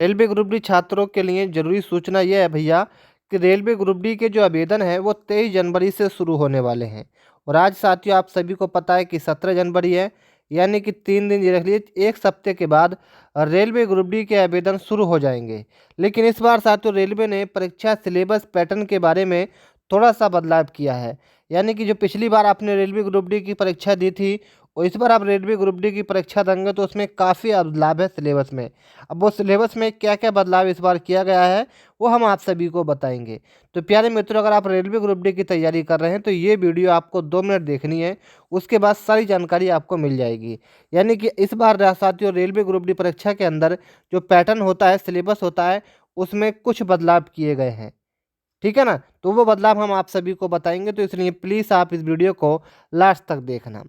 Railway group D छात्रों के लिए जरूरी सूचना यह है भैया कि रेलवे ग्रुप डी के जो आवेदन है वो 23 जनवरी से शुरू होने वाले हैं। और आज साथियों आप सभी को पता है कि 17 जनवरी है, यानी कि 3 दिन ये रख लीजिए, एक सप्ते के बाद रेलवे ग्रुप डी के आवेदन शुरू हो जाएंगे। लेकिन इस बार साथियों रेलवे ने परीक्षा सिलेबस पैटर्न के बारे में थोड़ा सा बदलाव किया है। यानी कि जो पिछली बार आपने रेलवे ग्रुप डी की परीक्षा दी थी और इस बार आप रेलवे ग्रुप डी की परीक्षा देंगे तो उसमें काफ़ी बदलाव है सिलेबस में। अब वो सिलेबस में क्या क्या बदलाव इस बार किया गया है वो हम आप सभी को बताएंगे। तो प्यारे मित्रों, अगर आप रेलवे ग्रुप डी की तैयारी कर रहे हैं तो ये वीडियो आपको 2 मिनट देखनी है, उसके बाद सारी जानकारी आपको मिल जाएगी। यानी कि इस बार साथियों रेलवे ग्रुप डी परीक्षा के अंदर जो पैटर्न होता है, सिलेबस होता है, उसमें कुछ बदलाव किए गए हैं। ठीक है ना, तो वो बदलाव हम आप सभी को बताएंगे, तो इसलिए प्लीज़ आप इस वीडियो को लास्ट तक देखना।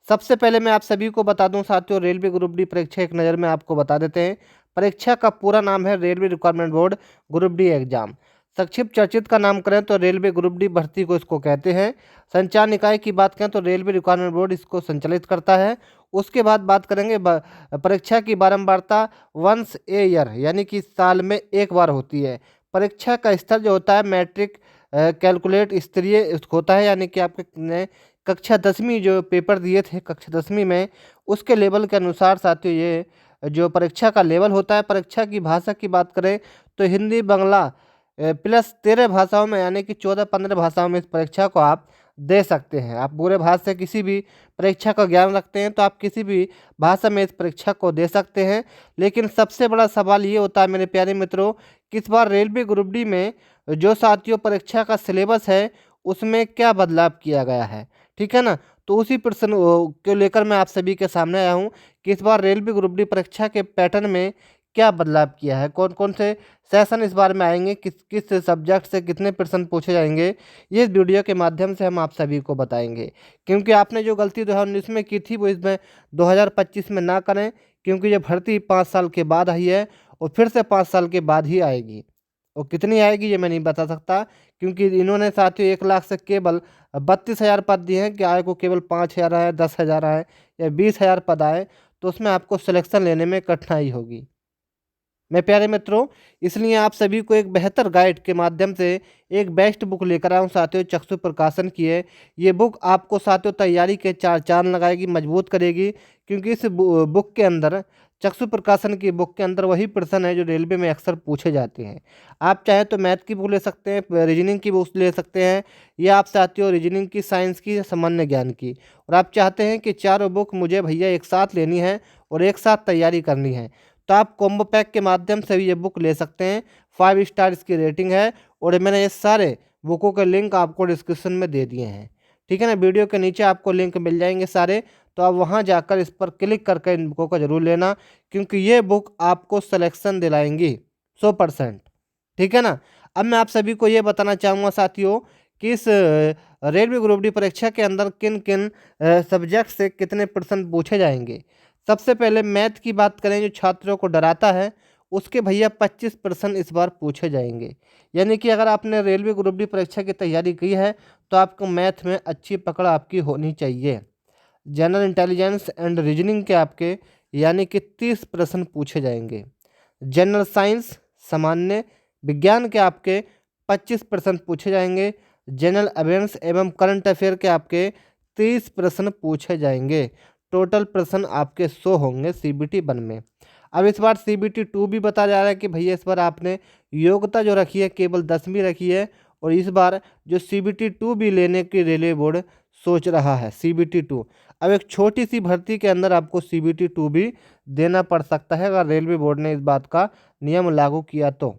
सबसे पहले मैं आप सभी को बता दूं साथियों, रेलवे ग्रुप डी परीक्षा एक नज़र में आपको बता देते हैं। परीक्षा का पूरा नाम है railway requirement board group D exam. संक्षिप्त चर्चित का नाम करें तो रेलवे ग्रुप डी भर्ती को इसको कहते हैं। संचार निकाय की बात करें तो रेलवे रिक्वायरमेंट बोर्ड इसको संचालित करता है। उसके बाद बात करेंगे परीक्षा की बारंबारता वंस ए ईयर, यानी कि साल में एक बार होती है। परीक्षा का स्तर जो होता है मैट्रिक कैलकुलेट स्तरीय होता है, यानी कि आपके ने कक्षा 10वीं जो पेपर दिए थे कक्षा 10वीं में, उसके लेवल के अनुसार साथियों ये जो परीक्षा का लेवल होता है। परीक्षा की भाषा की बात करें तो हिंदी बांग्ला प्लस 13 भाषाओं में, यानी कि 14-15 भाषाओं में इस परीक्षा को आप दे सकते हैं। आप पूरे भारत से किसी भी परीक्षा का ज्ञान रखते हैं तो आप किसी भी भाषा में इस परीक्षा को दे सकते हैं। लेकिन सबसे बड़ा सवाल ये होता है मेरे प्यारे मित्रों कि इस बार रेलवे ग्रुप डी में जो साथियों परीक्षा का सिलेबस है उसमें क्या बदलाव किया गया है। ठीक है ना, तो उसी प्रश्न को लेकर मैं आप सभी के सामने आया हूँ कि इस बार रेलवे ग्रुप डी परीक्षा के पैटर्न में क्या बदलाव किया है, कौन कौन से सेशन इस बार में आएंगे, किस किस सब्जेक्ट से कितने प्रश्न पूछे जाएंगे, ये इस वीडियो के माध्यम से हम आप सभी को बताएंगे। क्योंकि आपने जो गलती 2019 में की थी वो इसमें 2025 में ना करें, क्योंकि ये भर्ती 5 साल के बाद आई है और फिर से 5 साल के बाद ही आएगी। और कितनी आएगी ये मैं नहीं बता सकता, क्योंकि इन्होंने साथियों 1 लाख से केवल 32,000 पद दिए हैं कि आय को केवल 5,000 आए, 10,000 आए या 20,000 पद आए, तो उसमें आपको सिलेक्शन लेने में कठिनाई होगी। मैं प्यारे मित्रों, इसलिए आप सभी को एक बेहतर गाइड के माध्यम से एक बेस्ट बुक लेकर आया हूँ साथियों, चक्षु प्रकाशन की है। ये बुक आपको साथियों तैयारी के चार चांद लगाएगी, मजबूत करेगी। क्योंकि इस बुक के अंदर, चक्षु प्रकाशन की बुक के अंदर वही प्रश्न है जो रेलवे में अक्सर पूछे जाते हैं। आप चाहे तो मैथ की बुक ले सकते हैं, रीजनिंग की बुक ले सकते हैं, या आप साथियों रीजनिंग की, साइंस की, सामान्य ज्ञान की। और आप चाहते हैं कि चारों बुक मुझे भैया एक साथ लेनी है और एक साथ तैयारी करनी है, तो आप कॉम्बो पैक के माध्यम से भी ये बुक ले सकते हैं। 5 स्टार इसकी रेटिंग है और मैंने ये सारे बुकों के लिंक आपको डिस्क्रिप्शन में दे दिए हैं। ठीक है ना, वीडियो के नीचे आपको लिंक मिल जाएंगे सारे, तो आप वहाँ जाकर इस पर क्लिक करके इन बुकों का जरूर लेना, क्योंकि ये बुक आपको सिलेक्शन दिलाएंगी 100%। ठीक है ना। अब मैं आप सभी को ये बताना चाहूँगा साथियों कि इस रेलवे ग्रुप डी परीक्षा के अंदर किन किन सब्जेक्ट से कितने प्रश्न पूछे जाएंगे। सबसे पहले मैथ की बात करें, जो छात्रों को डराता है, उसके भैया 25 प्रश्न इस बार पूछे जाएंगे। यानी कि अगर आपने रेलवे ग्रुप डी परीक्षा की तैयारी की है तो आपको मैथ में अच्छी पकड़ आपकी होनी चाहिए। जनरल इंटेलिजेंस एंड रीजनिंग के आपके यानी कि 30 प्रश्न पूछे जाएंगे। जनरल साइंस, सामान्य विज्ञान के आपके 25 प्रश्न पूछे जाएंगे। जनरल अवेयरनेस एवं करंट अफेयर के आपके 30 प्रश्न पूछे जाएंगे। टोटल प्रश्न आपके 100 होंगे CBT 1 में। अब इस बार CBT 2 भी बताया जा रहा है कि भैया इस बार आपने योग्यता जो रखी है केवल 10वीं रखी है, और इस बार जो CBT 2 भी लेने की रेलवे बोर्ड सोच रहा है। CBT 2 अब एक छोटी सी भर्ती के अंदर आपको CBT 2 भी देना पड़ सकता है अगर रेलवे बोर्ड ने इस बात का नियम लागू किया तो।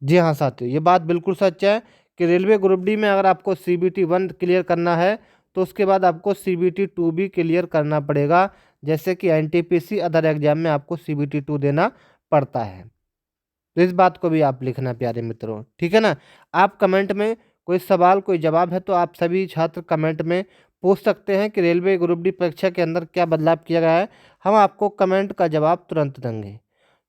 जी हाँ साथियों, ये बात बिल्कुल सच है कि रेलवे ग्रुप डी में अगर आपको CBT 1 क्लियर करना है तो उसके बाद आपको CBT 2 भी क्लियर करना पड़ेगा, जैसे कि NTPC अदर एग्जाम में आपको CBT 2 देना पड़ता है। तो इस बात को भी आप लिखना प्यारे मित्रों, ठीक है ना। आप कमेंट में कोई सवाल कोई जवाब है तो आप सभी छात्र कमेंट में पूछ सकते हैं कि रेलवे ग्रुप डी परीक्षा के अंदर क्या बदलाव किया गया है, हम आपको कमेंट का जवाब तुरंत देंगे।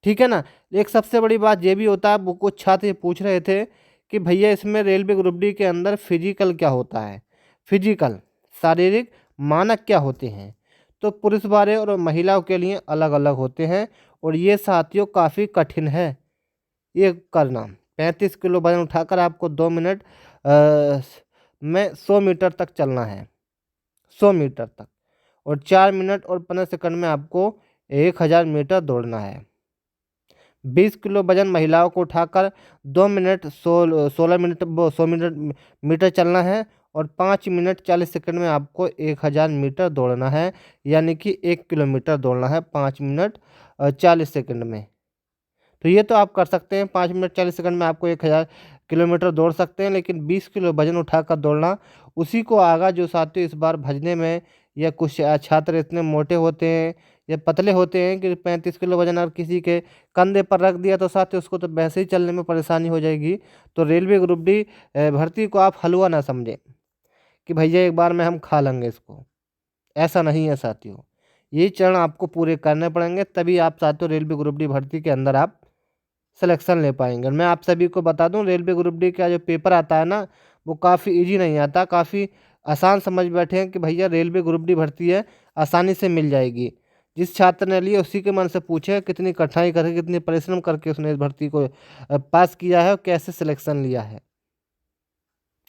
ठीक है ना। एक सबसे बड़ी बात ये भी होता है, वो कुछ छात्र ये पूछ रहे थे कि भैया इसमें रेलवे ग्रुप डी के अंदर फिजिकल क्या होता है। फिजिकल शारीरिक मानक क्या होते हैं, तो पुरुष वाले और महिलाओं के लिए अलग अलग होते हैं और ये साथियों काफ़ी कठिन है ये करना। 35 किलो वजन उठाकर आपको 2 मिनट में 100 मीटर तक चलना है, 100 मीटर तक, और 4 मिनट और 15 सेकंड में आपको 1000 मीटर दौड़ना है। 20 किलो वजन महिलाओं को उठाकर 2 मिनट 16 मिनट 100 मीटर चलना है, और 5 मिनट 40 सेकंड में आपको 1000 मीटर दौड़ना है, यानी कि 1 किलोमीटर दौड़ना है 5 मिनट 40 सेकंड में। तो ये तो आप कर सकते हैं, 5 मिनट 40 सेकंड में आपको 1000 किलोमीटर दौड़ सकते हैं, लेकिन 20 किलो वजन उठाकर दौड़ना, उसी को आगा जो साथियों इस बार भजने में, या कुछ छात्र इतने मोटे होते हैं या पतले होते हैं कि 35 किलो वजन अगर किसी के कंधे पर रख दिया तो साथियों उसको तो वैसे ही चलने में परेशानी हो जाएगी। तो रेलवे ग्रुप डी भर्ती को आप हलवा ना समझें कि भैया एक बार में हम खा लेंगे इसको, ऐसा नहीं है साथियों। ये चरण आपको पूरे करने पड़ेंगे, तभी आप साथियों रेलवे ग्रुप डी भर्ती के अंदर आप सिलेक्शन ले पाएंगे। और मैं आप सभी को बता दूं, रेलवे ग्रुप डी का जो पेपर आता है ना, वो काफ़ी इजी नहीं आता, काफ़ी आसान समझ बैठे हैं कि भैया रेलवे ग्रुप डी भर्ती है, आसानी से मिल जाएगी। जिस छात्र ने लिए उसी के मन से पूछे कितनी कठिनाई करके, कितनी परिश्रम करके उसने इस भर्ती को पास किया है और कैसे सिलेक्शन लिया है।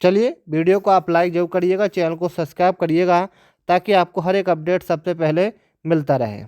चलिए, वीडियो को आप लाइक जरूर करिएगा, चैनल को सब्सक्राइब करिएगा, ताकि आपको हर एक अपडेट सबसे पहले मिलता रहे।